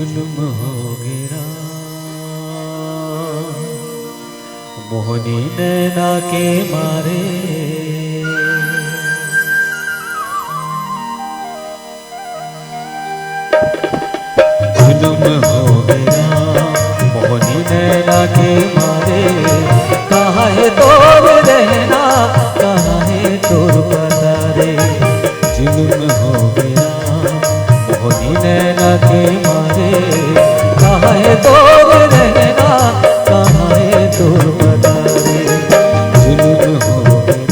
जुल्म हो गया मोहनी नैना के मारे, जुल्म हो गया मोहनी नैना के मारे। कहाँ है तोर रहना, कहाँ है तोर पतारे। जुल्म हो गया मोहनी नैना के मारे। कहाँ है तोर रहना, कहाँ है तोर पतारे। जुल्म हो गया।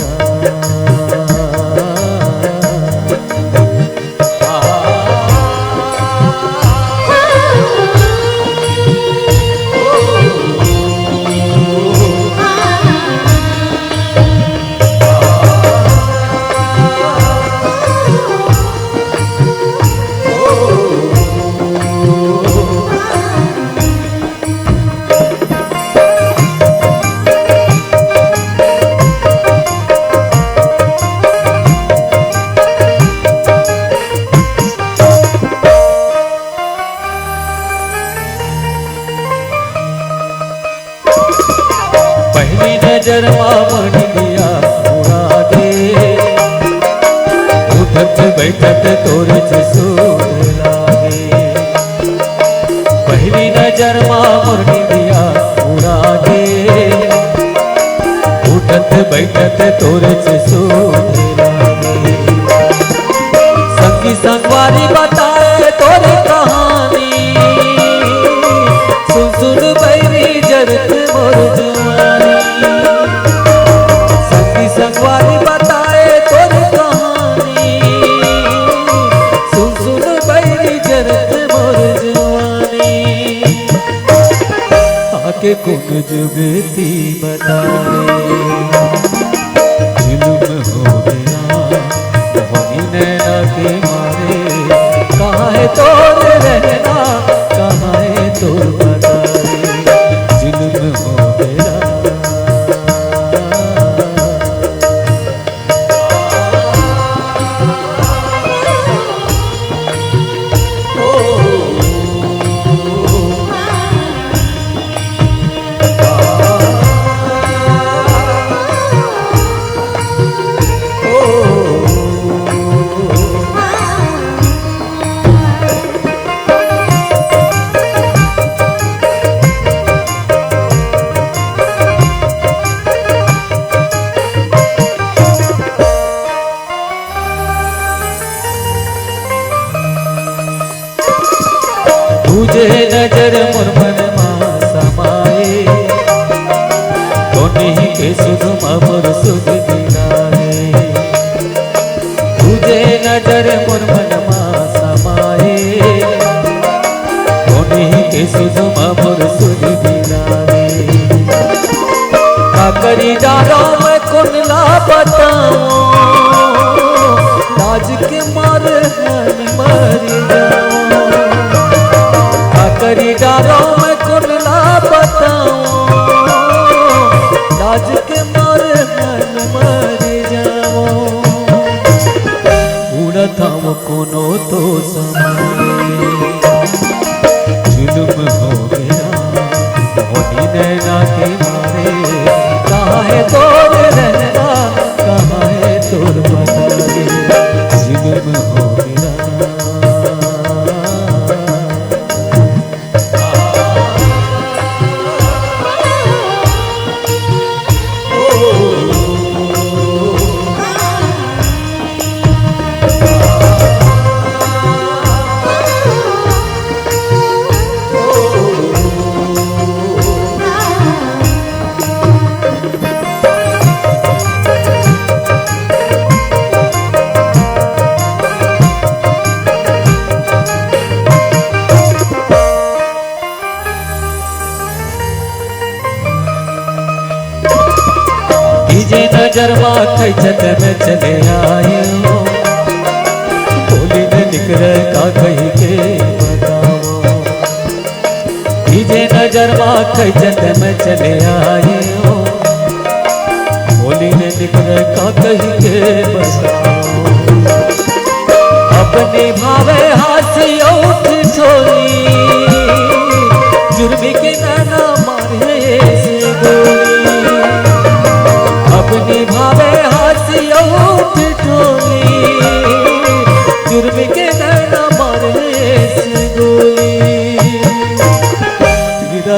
नजर मामनी दिया उड़ा दे, उठत बैठत तोरे से सूर लागे। पहली नजर मामनी दिया उड़ा दे, उठत बैठत तोरे से सूर लागे। संगी संगवारी बताए तोरे कहानी, सुन सुन बैरी जरत मोर जुआनी। संगवारी बताए तोरी कहानी, सुन सुन बैरी जरत मोर जुआनी। आके कुन जुगती बताए। जुल्म हो गया मोहनी नैना के मारे। कहाँ है तोर रहना, कहाँ है तोर पतारे। जुल्म हो गया। तुझे नजर मोर मन मा समाए, तोनी के सुध मोर सुध दिलाए। तुझे नजर मोर मन मा समाए, तोनी के सुध मोर सुध दिलाए। काकरी डालो मैं कुनला बताऊं, लाज के मारे मन मर जाऊं। करी डालो मैं कुनला बताऊं, लाज के मारे मन मर जाऊं। उड़त हम कोनो तो समाए। जुल्म हो गया मोहनी नैना के मारे। कहाँ है तोर रहना, कहाँ है तोर पतारे। जुल्म हो गया। जे नजर माथे छत में चले आए हो, बोली ने निकले का कही के बताओ। जे नजर माथे छत में चले आए हो, बोली ने निकले का कही के बताओ। अपनी भावे हाथ उठ छोड़ी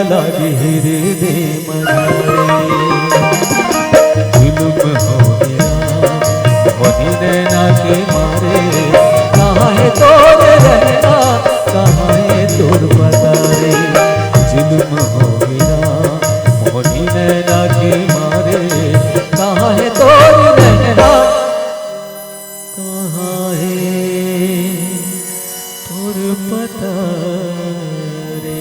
लागी हृदय मनाए जुल्म हो गया वही नैना के मारे कहाँ है तोर रहना कहाँ है तोर बताए जुल्म हो गया वही नैना के मारे कहाँ है तोर रहना कहाँ है तोर पता रे।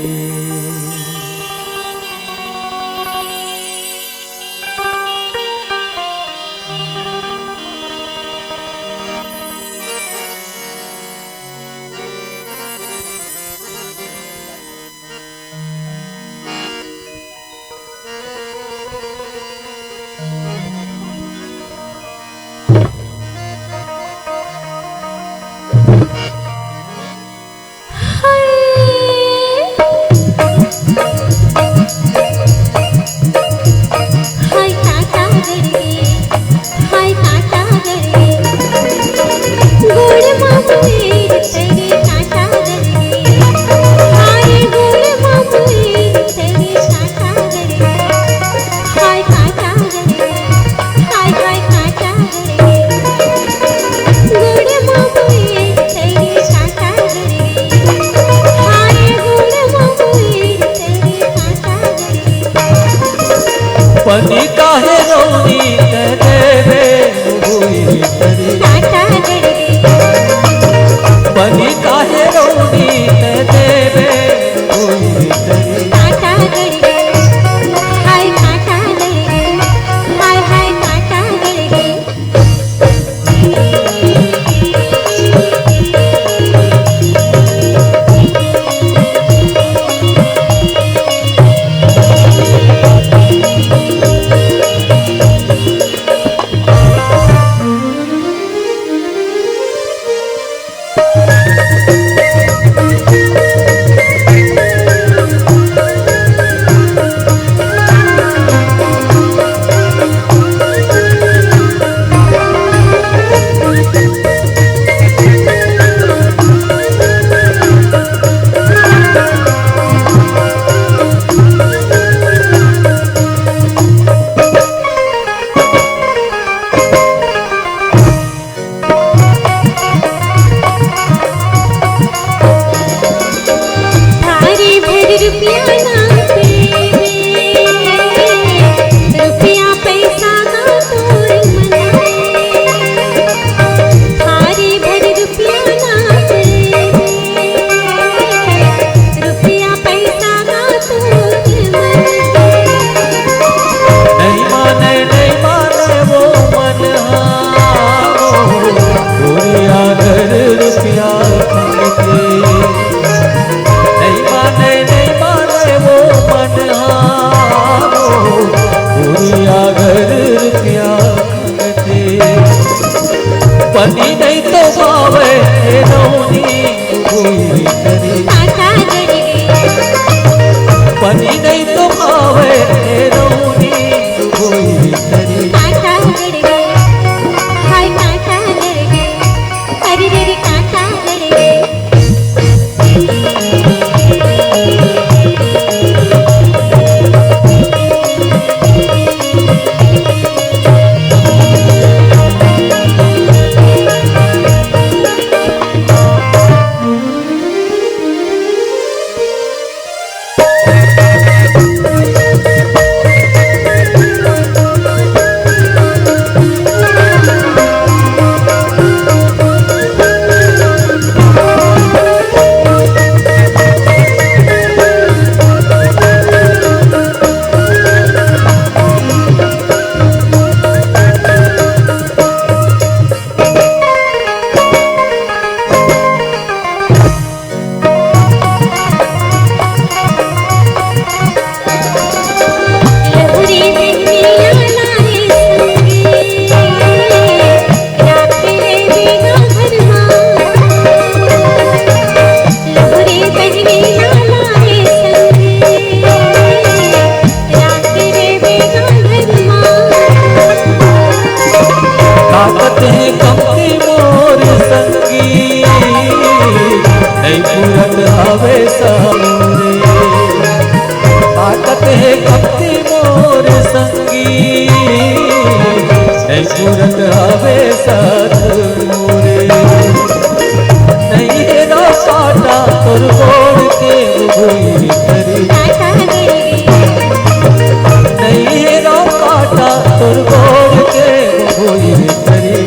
पनी काहे रोनी तेरे हुई तेरी पनी काहे रोनी तेरे हुई तेरी नहीं माने वो मन कते कपती मोर संगी नहीं पूरत हवे साथ मोरे नहीं रो काटा तोर गोड़ के भूई करी नहीं रो काटा तोर गोड़ के भूई करी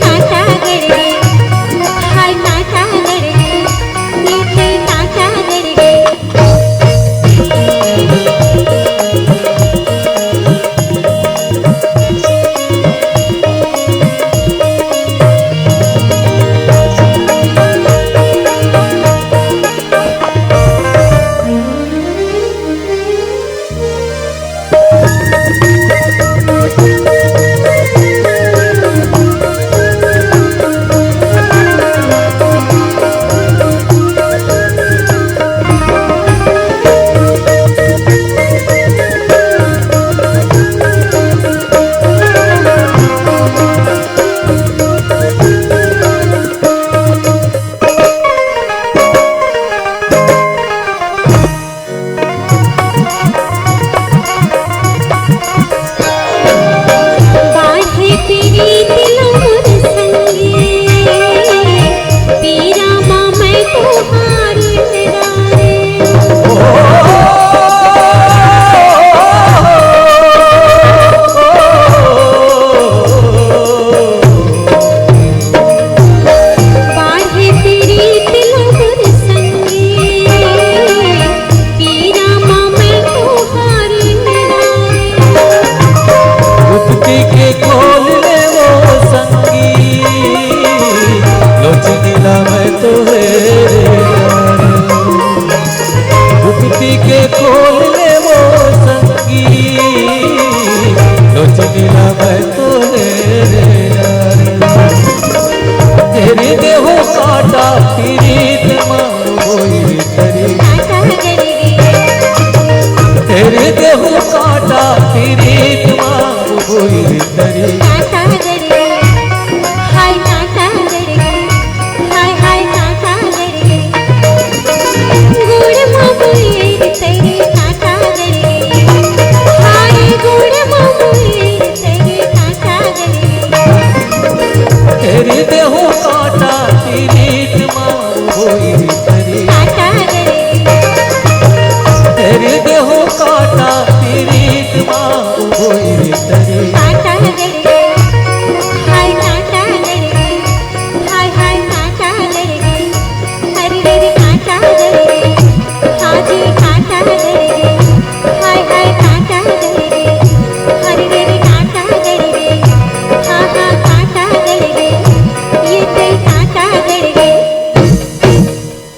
तेरे देहु